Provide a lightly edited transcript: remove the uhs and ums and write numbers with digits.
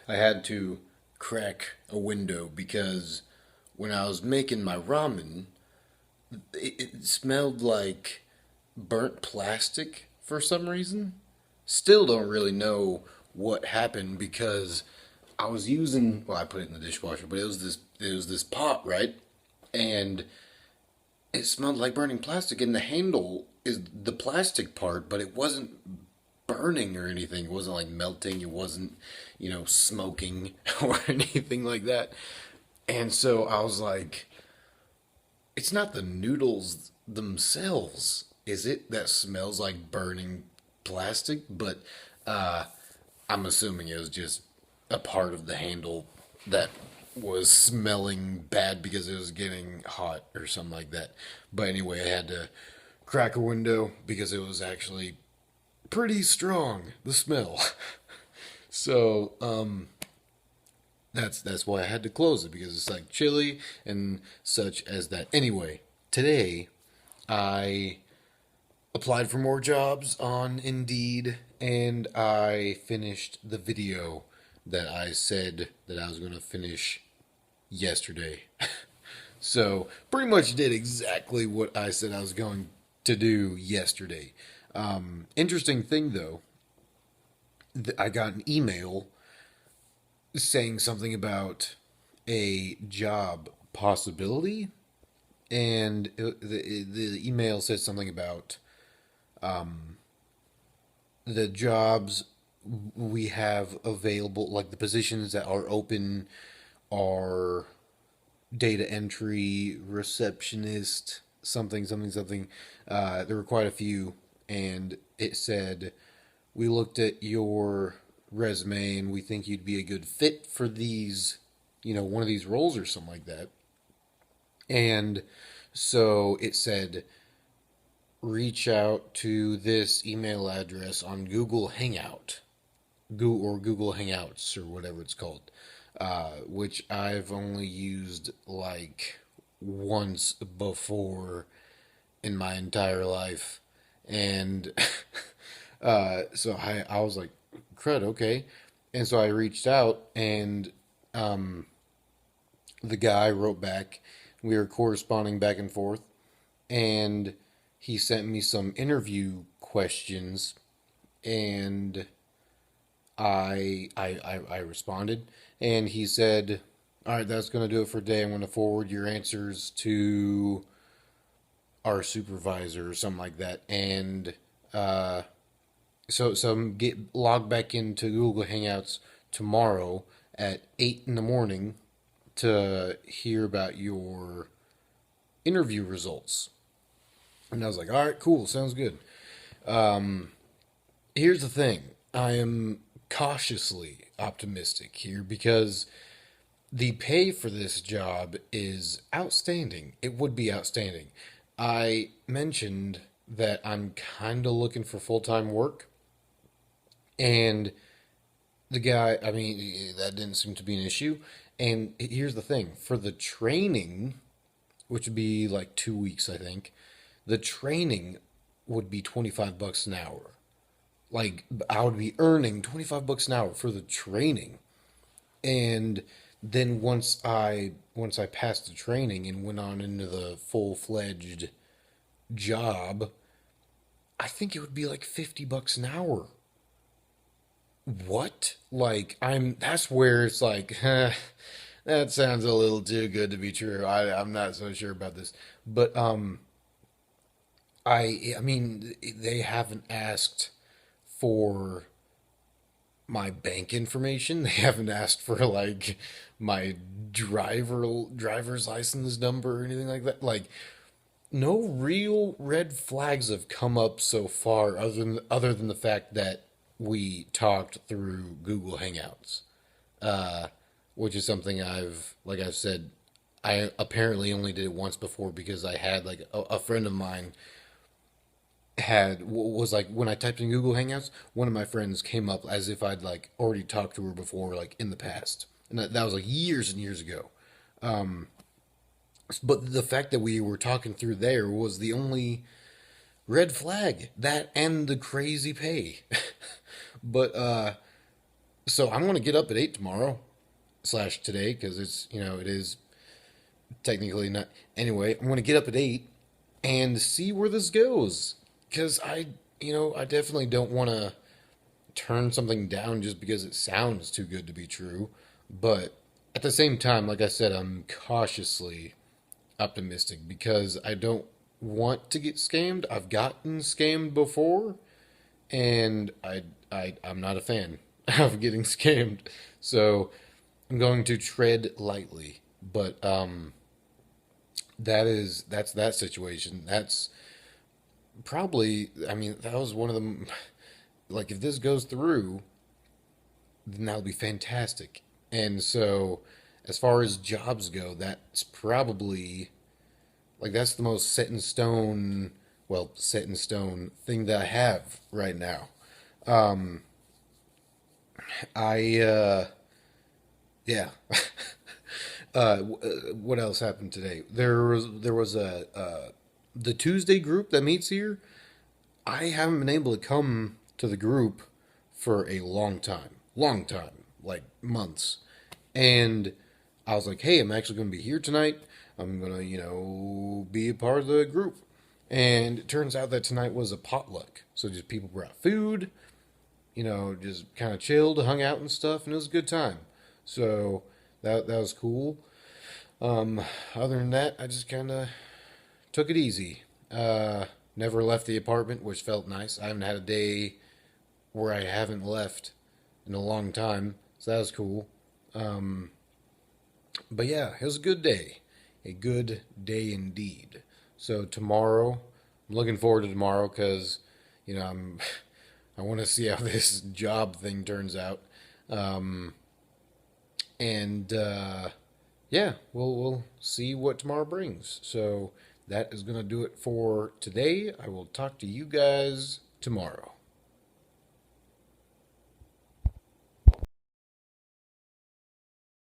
I had to crack a window because when I was making my ramen, it smelled like burnt plastic for some reason. Still don't really know what happened because I was using, well, I put it in the dishwasher, but it was this pot, right? And it smelled like burning plastic, and the handle is the plastic part, but it wasn't burning or anything. It wasn't like melting. It wasn't, smoking or anything like that. And so I was like, it's not the noodles themselves, is it? That smells like burning plastic, but uh, I'm assuming it was just a part of the handle that was smelling bad because it was getting hot or something like that. But anyway, I had to crack a window because it was actually pretty strong, the smell. So, that's why I had to close it because it's like chilly and such as that. Anyway, today I applied for more jobs on Indeed and I finished the video that I said that I was going to finish yesterday. So, pretty much did exactly what I said I was going to do yesterday. Interesting thing though, I got an email saying something about a job possibility, and the email said something about the jobs we have available, like the positions that are open are data entry, receptionist, something, something, something. There were quite a few, and it said, we looked at your resume and we think you'd be a good fit for these, one of these roles or something like that. And so it said, reach out to this email address on Google Hangout, or Google Hangouts, or whatever it's called, which I've only used like once before in my entire life. And so I was like, crud, okay. And so I reached out, and the guy wrote back. We were corresponding back and forth, and he sent me some interview questions, and I responded, and he said, "All right, that's going to do it for today. I'm going to forward your answers to our supervisor or something like that." And so get logged back into Google Hangouts tomorrow at 8 in the morning to hear about your interview results. And I was like, all right, cool, sounds good. Here's the thing, I am cautiously optimistic here because the pay for this job is outstanding. It would be outstanding. I mentioned that I'm kind of looking for full time work, and the guy, I mean, that didn't seem to be an issue. And here's the thing, for the training, which would be like 2 weeks, I think, the training would be $25 an hour. Like, I would be earning $25 an hour for the training. And then once I passed the training and went on into the full-fledged job, I think it would be like $50 an hour. What? Like, that's where it's like, that sounds a little too good to be true. I'm not so sure about this. But I mean, they haven't asked for my bank information. They haven't asked for like my driver's license number or anything like that. Like, no real red flags have come up so far, other than the fact that we talked through Google Hangouts, which is something like I've said, I apparently only did it once before because I had like a friend of mine was like, when I typed in Google Hangouts, one of my friends came up as if I'd like already talked to her before, like in the past, and that was like years and years ago. But the fact that we were talking through there was the only red flag, that and the crazy pay. But So I'm going to get up at 8 tomorrow slash today because it is technically not. Anyway, I'm going to get up at 8 and see where this goes because I definitely don't want to turn something down just because it sounds too good to be true. But at the same time, like I said, I'm cautiously optimistic because I don't want to get scammed. I've gotten scammed before, and I'm not a fan of getting scammed. So I'm going to tread lightly. But that's that situation. That's probably, I mean, that was one of them. Like, if this goes through, then that'll be fantastic. And so, as far as jobs go, that's probably like that's the most set in stone, well, set in stone thing that I have right now. Um, I yeah. What else happened today? There was a the Tuesday group that meets here. I haven't been able to come to the group for a long time, like months. And I was like, hey, I'm actually going to be here tonight. I'm going to, be a part of the group. And it turns out that tonight was a potluck. So just people brought food, just kind of chilled, hung out and stuff, and it was a good time. So that was cool. Other than that, I just kind of took it easy. Never left the apartment, which felt nice. I haven't had a day where I haven't left in a long time, so that was cool. Um, but yeah, it was a good day indeed. So tomorrow, I'm looking forward to tomorrow because, I'm I want to see how this job thing turns out. Um, and yeah, we'll see what tomorrow brings. So that is gonna do it for today. I will talk to you guys tomorrow.